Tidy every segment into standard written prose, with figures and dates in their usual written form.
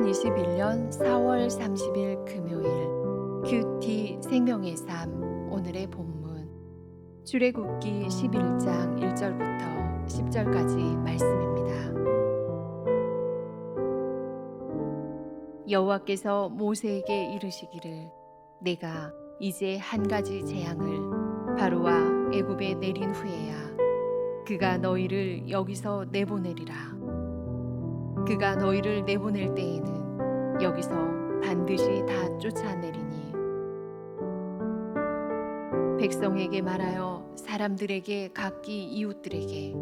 2021년 4월 30일 금요일 큐티 생명의 삶 오늘의 본문 출애굽기 11장 1절부터 10절까지 말씀입니다. 여호와께서 모세에게 이르시기를 내가 이제 한 가지 재앙을 바로와 애굽에 내린 후에야 그가 너희를 여기서 내보내리라. 그가 너희를 내보낼 때에는 여기서 반드시 다 쫓아내리니 백성에게 말하여 사람들에게 각기 이웃들에게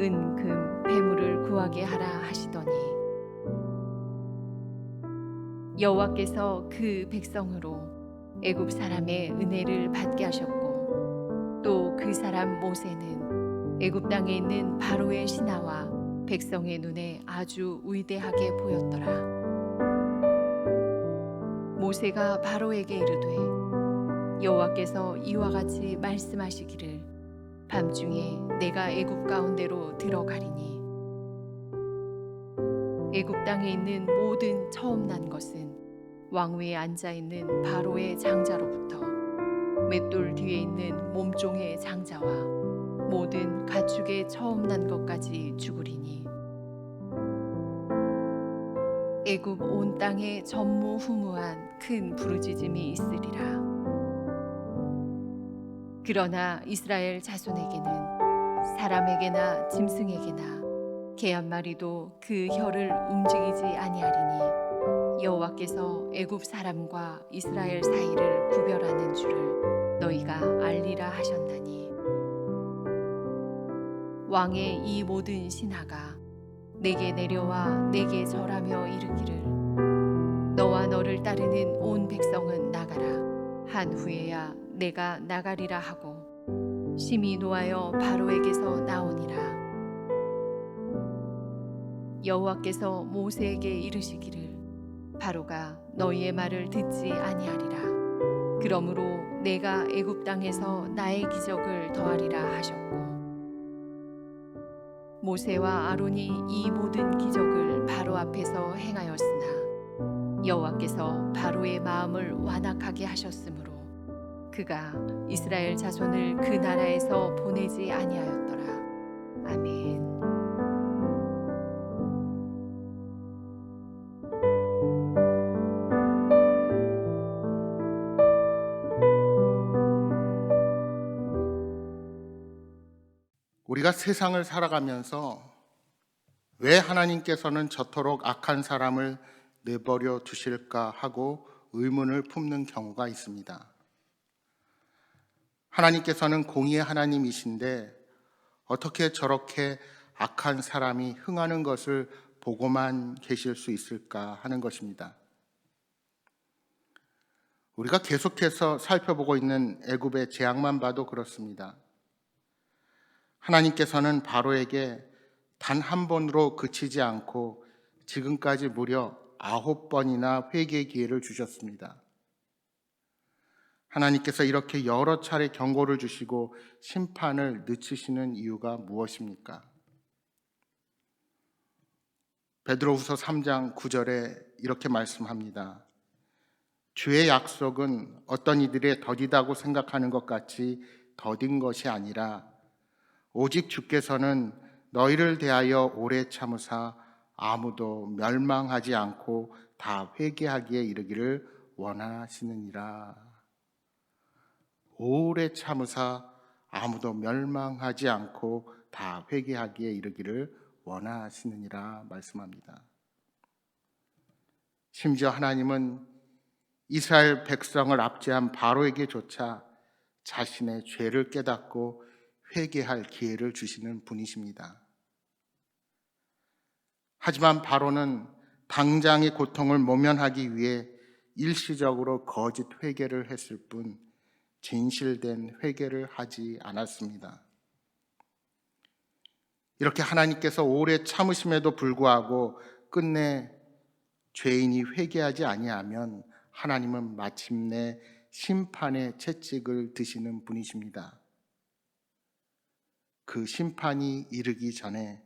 은, 금, 배물을 구하게 하라 하시더니 여호와께서 그 백성으로 애굽 사람의 은혜를 받게 하셨고 또 그 사람 모세는 애굽 땅에 있는 바로의 신하와 백성의 눈에 아주 위대하게 보였더라. 모세가 바로에게 이르되 여호와께서 이와 같이 말씀하시기를 밤중에 내가 애굽 가운데로 들어가리니 애굽 땅에 있는 모든 처음 난 것은 왕위에 앉아 있는 바로의 장자로부터 맷돌 뒤에 있는 몸종의 장자와 모든 가축의 처음 난 것까지 죽으리니 애굽 온 땅에 전무후무한 큰 부르짖음이 있으리라. 그러나 이스라엘 자손에게는 사람에게나 짐승에게나 개 한 마리도 그 혀를 움직이지 아니하리니 여호와께서 애굽 사람과 이스라엘 사이를 구별하는 줄을 너희가 알리라 하셨나니 왕의 이 모든 신하가 내게 내려와 내게 절하며 이르기를 너와 너를 따르는 온 백성은 나가라 한 후에야 내가 나가리라 하고 심히 노하여 바로에게서 나오니라. 여호와께서 모세에게 이르시기를 바로가 너희의 말을 듣지 아니하리라. 그러므로 내가 애굽 땅에서 나의 기적을 더하리라 하셨고 모세와 아론이 이 모든 기적을 바로 앞에서 행하였으나 여호와께서 바로의 마음을 완악하게 하셨으므로 그가 이스라엘 자손을 그 나라에서 보내지 아니하였더라. 아멘. 우리가 세상을 살아가면서 왜 하나님께서는 저토록 악한 사람을 내버려 두실까 하고 의문을 품는 경우가 있습니다. 하나님께서는 공의의 하나님이신데 어떻게 저렇게 악한 사람이 흥하는 것을 보고만 계실 수 있을까 하는 것입니다. 우리가 계속해서 살펴보고 있는 애굽의 재앙만 봐도 그렇습니다. 하나님께서는 바로에게 단 한 번으로 그치지 않고 지금까지 무려 9번이나 회개의 기회를 주셨습니다. 하나님께서 이렇게 여러 차례 경고를 주시고 심판을 늦추시는 이유가 무엇입니까? 베드로후서 3장 9절에 이렇게 말씀합니다. 주의 약속은 어떤 이들의 더디다고 생각하는 것 같이 더딘 것이 아니라 오직 주께서는 너희를 대하여 오래 참으사 아무도 멸망하지 않고 다 회개하기에 이르기를 원하시느니라. 오래 참으사 아무도 멸망하지 않고 다 회개하기에 이르기를 원하시느니라 말씀합니다. 심지어 하나님은 이스라엘 백성을 압제한 바로에게조차 자신의 죄를 깨닫고 회개할 기회를 주시는 분이십니다. 하지만 바로는 당장의 고통을 모면하기 위해 일시적으로 거짓 회개를 했을 뿐 진실된 회개를 하지 않았습니다. 이렇게 하나님께서 오래 참으심에도 불구하고 끝내 죄인이 회개하지 아니하면 하나님은 마침내 심판의 채찍을 드시는 분이십니다. 그 심판이 이르기 전에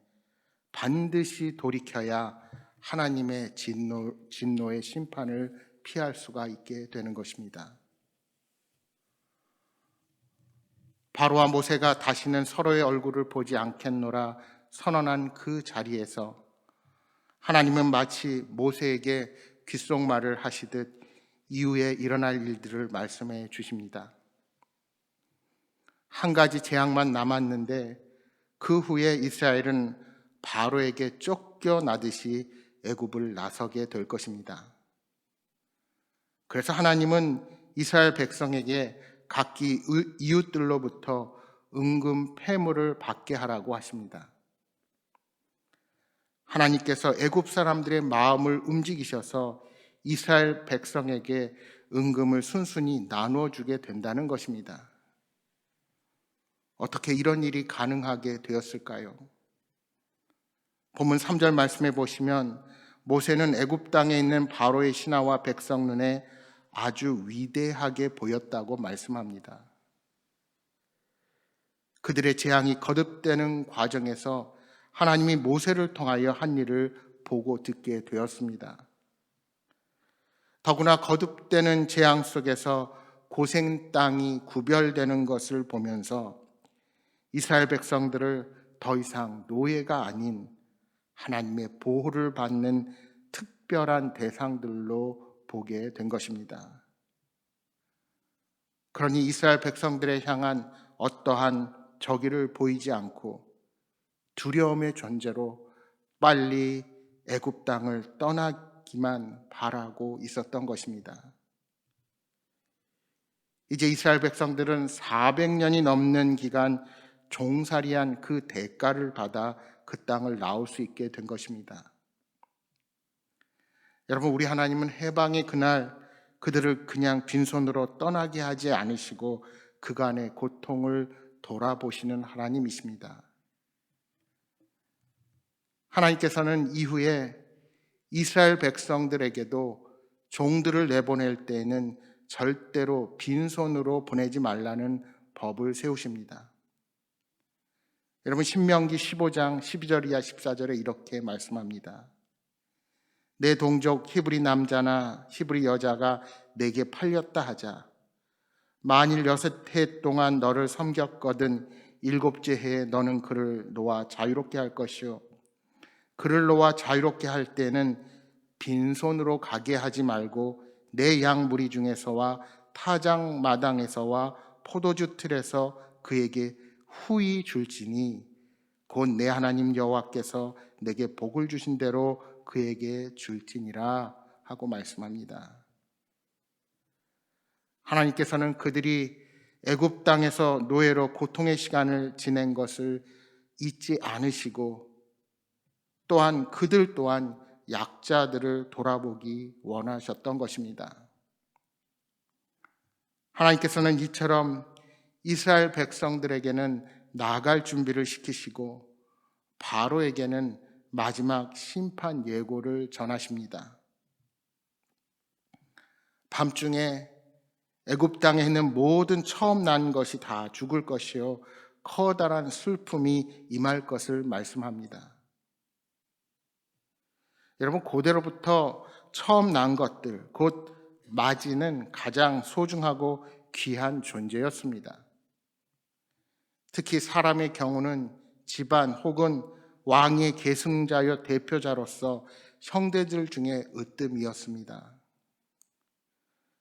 반드시 돌이켜야 하나님의 진노의 심판을 피할 수가 있게 되는 것입니다. 바로와 모세가 다시는 서로의 얼굴을 보지 않겠노라 선언한 그 자리에서 하나님은 마치 모세에게 귓속말을 하시듯 이후에 일어날 일들을 말씀해 주십니다. 한 가지 재앙만 남았는데 그 후에 이스라엘은 바로에게 쫓겨나듯이 애굽을 나서게 될 것입니다. 그래서 하나님은 이스라엘 백성에게 각기 이웃들로부터 은금 패물을 받게 하라고 하십니다. 하나님께서 애굽 사람들의 마음을 움직이셔서 이스라엘 백성에게 은금을 순순히 나누어 주게 된다는 것입니다. 어떻게 이런 일이 가능하게 되었을까요? 본문 3절 말씀해 보시면 모세는 애굽 땅에 있는 바로의 신하와 백성 눈에 아주 위대하게 보였다고 말씀합니다. 그들의 재앙이 거듭되는 과정에서 하나님이 모세를 통하여 한 일을 보고 듣게 되었습니다. 더구나 거듭되는 재앙 속에서 고생 땅이 구별되는 것을 보면서 이스라엘 백성들을 더 이상 노예가 아닌 하나님의 보호를 받는 특별한 대상들로 보게 된 것입니다. 그러니 이스라엘 백성들에 향한 어떠한 적의를 보이지 않고 두려움의 존재로 빨리 애굽 땅을 떠나기만 바라고 있었던 것입니다. 이제 이스라엘 백성들은 400년이 넘는 기간 종살이한 그 대가를 받아 그 땅을 나올 수 있게 된 것입니다. 여러분, 우리 하나님은 해방의 그날 그들을 그냥 빈손으로 떠나게 하지 않으시고 그간의 고통을 돌아보시는 하나님이십니다. 하나님께서는 이후에 이스라엘 백성들에게도 종들을 내보낼 때에는 절대로 빈손으로 보내지 말라는 법을 세우십니다. 여러분, 신명기 15장 12절 이하 14절에 이렇게 말씀합니다. 내 동족 히브리 남자나 히브리 여자가 내게 팔렸다 하자. 만일 6해 동안 너를 섬겼거든 7째 해에 너는 그를 놓아 자유롭게 할 것이요. 그를 놓아 자유롭게 할 때는 빈손으로 가게 하지 말고 내 양 무리 중에서와 타작 마당에서와 포도주 틀에서 그에게 후히 줄지니 곧 내 하나님 여호와께서 내게 복을 주신 대로 그에게 줄지니라 하고 말씀합니다. 하나님께서는 그들이 애굽 땅에서 노예로 고통의 시간을 지낸 것을 잊지 않으시고 또한 그들 또한 약자들을 돌아보기 원하셨던 것입니다. 하나님께서는 이처럼 이스라엘 백성들에게는 나아갈 준비를 시키시고 바로에게는 마지막 심판 예고를 전하십니다. 밤중에 애굽 땅에 있는 모든 처음 난 것이 다 죽을 것이요 커다란 슬픔이 임할 것을 말씀합니다. 여러분, 고대로부터 처음 난 것들, 곧 마지는 가장 소중하고 귀한 존재였습니다. 특히 사람의 경우는 집안 혹은 왕의 계승자여 대표자로서 형제들 중에 으뜸이었습니다.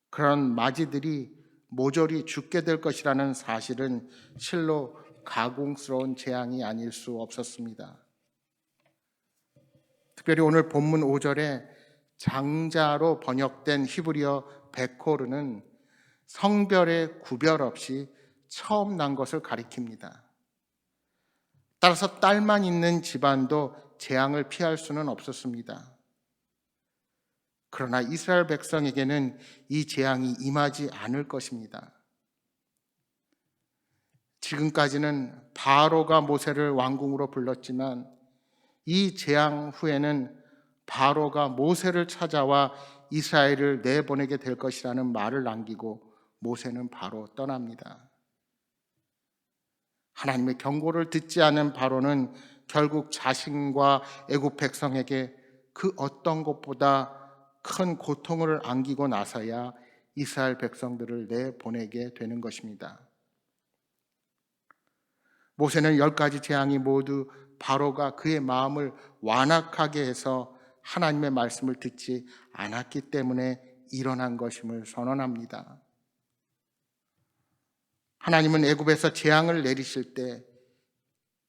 그런 마지들이 모조리 죽게 될 것이라는 사실은 실로 가공스러운 재앙이 아닐 수 없었습니다. 특별히 오늘 본문 5절에 장자로 번역된 히브리어 베코르는 성별의 구별 없이 처음 난 것을 가리킵니다. 따라서 딸만 있는 집안도 재앙을 피할 수는 없었습니다. 그러나 이스라엘 백성에게는 이 재앙이 임하지 않을 것입니다. 지금까지는 바로가 모세를 왕궁으로 불렀지만 이 재앙 후에는 바로가 모세를 찾아와 이스라엘을 내보내게 될 것이라는 말을 남기고 모세는 바로 떠납니다. 하나님의 경고를 듣지 않은 바로는 결국 자신과 애굽 백성에게 그 어떤 것보다 큰 고통을 안기고 나서야 이스라엘 백성들을 내보내게 되는 것입니다. 모세는 10가지 재앙이 모두 바로가 그의 마음을 완악하게 해서 하나님의 말씀을 듣지 않았기 때문에 일어난 것임을 선언합니다. 하나님은 애굽에서 재앙을 내리실 때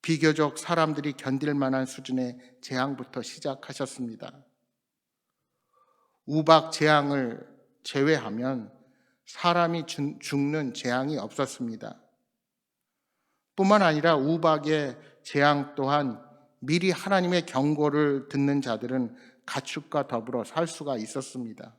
비교적 사람들이 견딜 만한 수준의 재앙부터 시작하셨습니다. 우박 재앙을 제외하면 사람이 죽는 재앙이 없었습니다. 뿐만 아니라 우박의 재앙 또한 미리 하나님의 경고를 듣는 자들은 가축과 더불어 살 수가 있었습니다.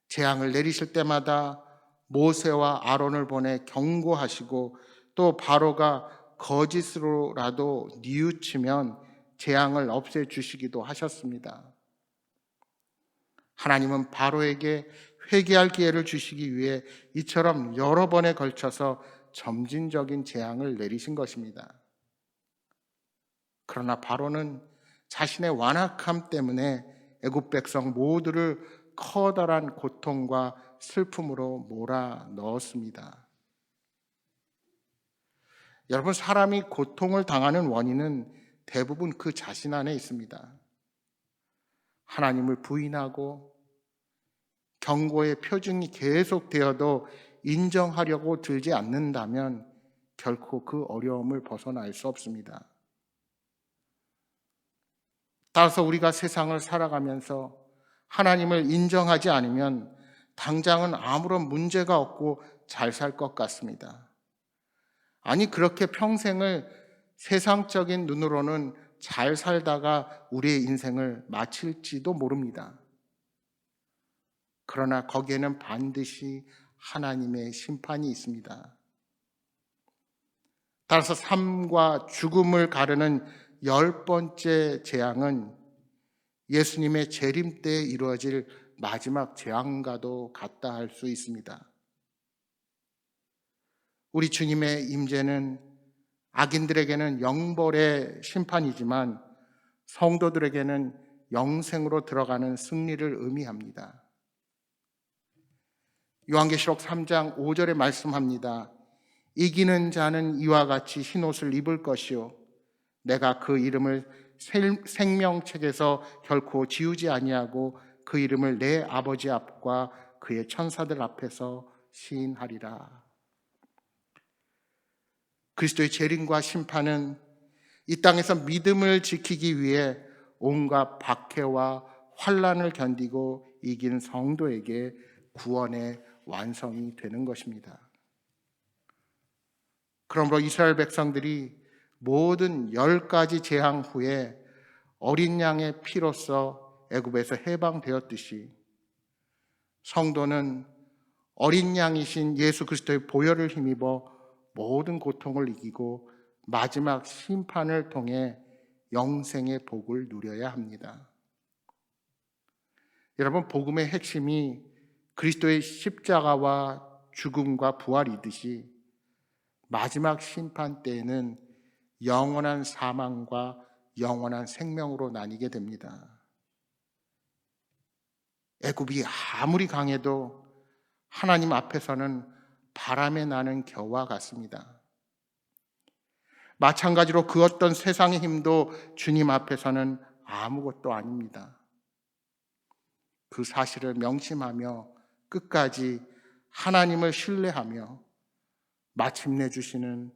재앙을 내리실 때마다 모세와 아론을 보내 경고하시고 또 바로가 거짓으로라도 뉘우치면 재앙을 없애주시기도 하셨습니다. 하나님은 바로에게 회개할 기회를 주시기 위해 이처럼 여러 번에 걸쳐서 점진적인 재앙을 내리신 것입니다. 그러나 바로는 자신의 완악함 때문에 애굽 백성 모두를 커다란 고통과 슬픔으로 몰아넣었습니다. 여러분, 사람이 고통을 당하는 원인은 대부분 그 자신 안에 있습니다. 하나님을 부인하고 경고의 표징이 계속되어도 인정하려고 들지 않는다면 결코 그 어려움을 벗어날 수 없습니다. 따라서 우리가 세상을 살아가면서 하나님을 인정하지 않으면 당장은 아무런 문제가 없고 잘 살 것 같습니다. 아니, 그렇게 평생을 세상적인 눈으로는 잘 살다가 우리의 인생을 마칠지도 모릅니다. 그러나 거기에는 반드시 하나님의 심판이 있습니다. 따라서 삶과 죽음을 가르는 10번째 재앙은 예수님의 재림 때에 이루어질 마지막 재앙과도 같다 할 수 있습니다. 우리 주님의 임재는 악인들에게는 영벌의 심판이지만 성도들에게는 영생으로 들어가는 승리를 의미합니다. 요한계시록 3장 5절에 말씀합니다. 이기는 자는 이와 같이 흰옷을 입을 것이요 내가 그 이름을 생명책에서 결코 지우지 아니하고 그 이름을 내 아버지 앞과 그의 천사들 앞에서 시인하리라. 그리스도의 재림과 심판은 이 땅에서 믿음을 지키기 위해 온갖 박해와 환난을 견디고 이긴 성도에게 구원의 완성이 되는 것입니다. 그러므로 이스라엘 백성들이 모든 10가지 재앙 후에 어린 양의 피로써 애굽에서 해방되었듯이 성도는 어린 양이신 예수 그리스도의 보혈을 힘입어 모든 고통을 이기고 마지막 심판을 통해 영생의 복을 누려야 합니다. 여러분, 복음의 핵심이 그리스도의 십자가와 죽음과 부활이듯이 마지막 심판 때에는 영원한 사망과 영원한 생명으로 나뉘게 됩니다. 애굽이 아무리 강해도 하나님 앞에서는 바람에 나는 겨와 같습니다. 마찬가지로 그 어떤 세상의 힘도 주님 앞에서는 아무것도 아닙니다. 그 사실을 명심하며 끝까지 하나님을 신뢰하며 마침내 주시는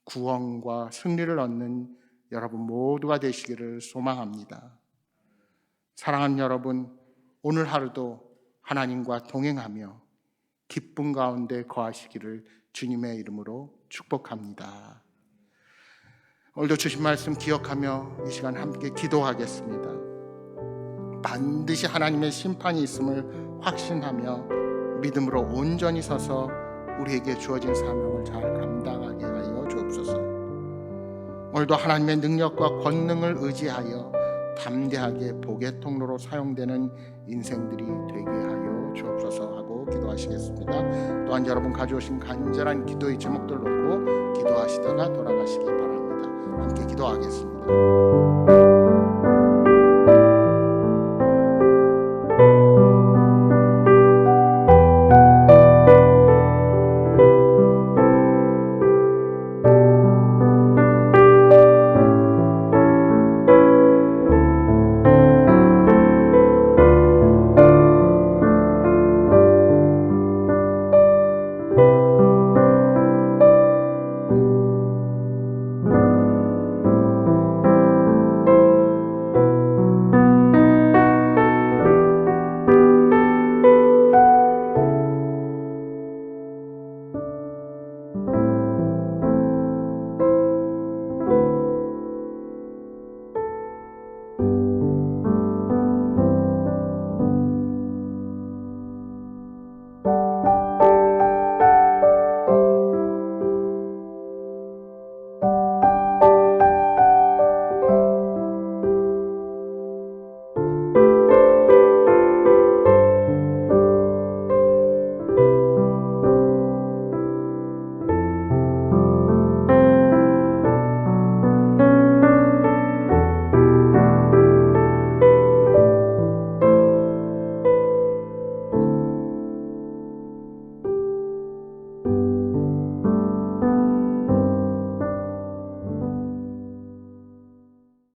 구원과 승리를 얻는 여러분 모두가 되시기를 소망합니다. 사랑하는 여러분, 오늘 하루도 하나님과 동행하며 기쁨 가운데 거하시기를 주님의 이름으로 축복합니다. 오늘도 주신 말씀 기억하며 이 시간 함께 기도하겠습니다. 반드시 하나님의 심판이 있음을 확신하며 믿음으로 온전히 서서 우리에게 주어진 사명을 잘 감당하게 하여 주옵소서. 오늘도 하나님의 능력과 권능을 의지하여 담대하게 복의 통로로 사용되는 인생들이 되게 하여 주옵소서 하고 기도하시겠습니다. 또한 여러분 가져오신 간절한 기도의 제목들 놓고 기도하시다가 돌아가시기 바랍니다. 함께 기도하겠습니다.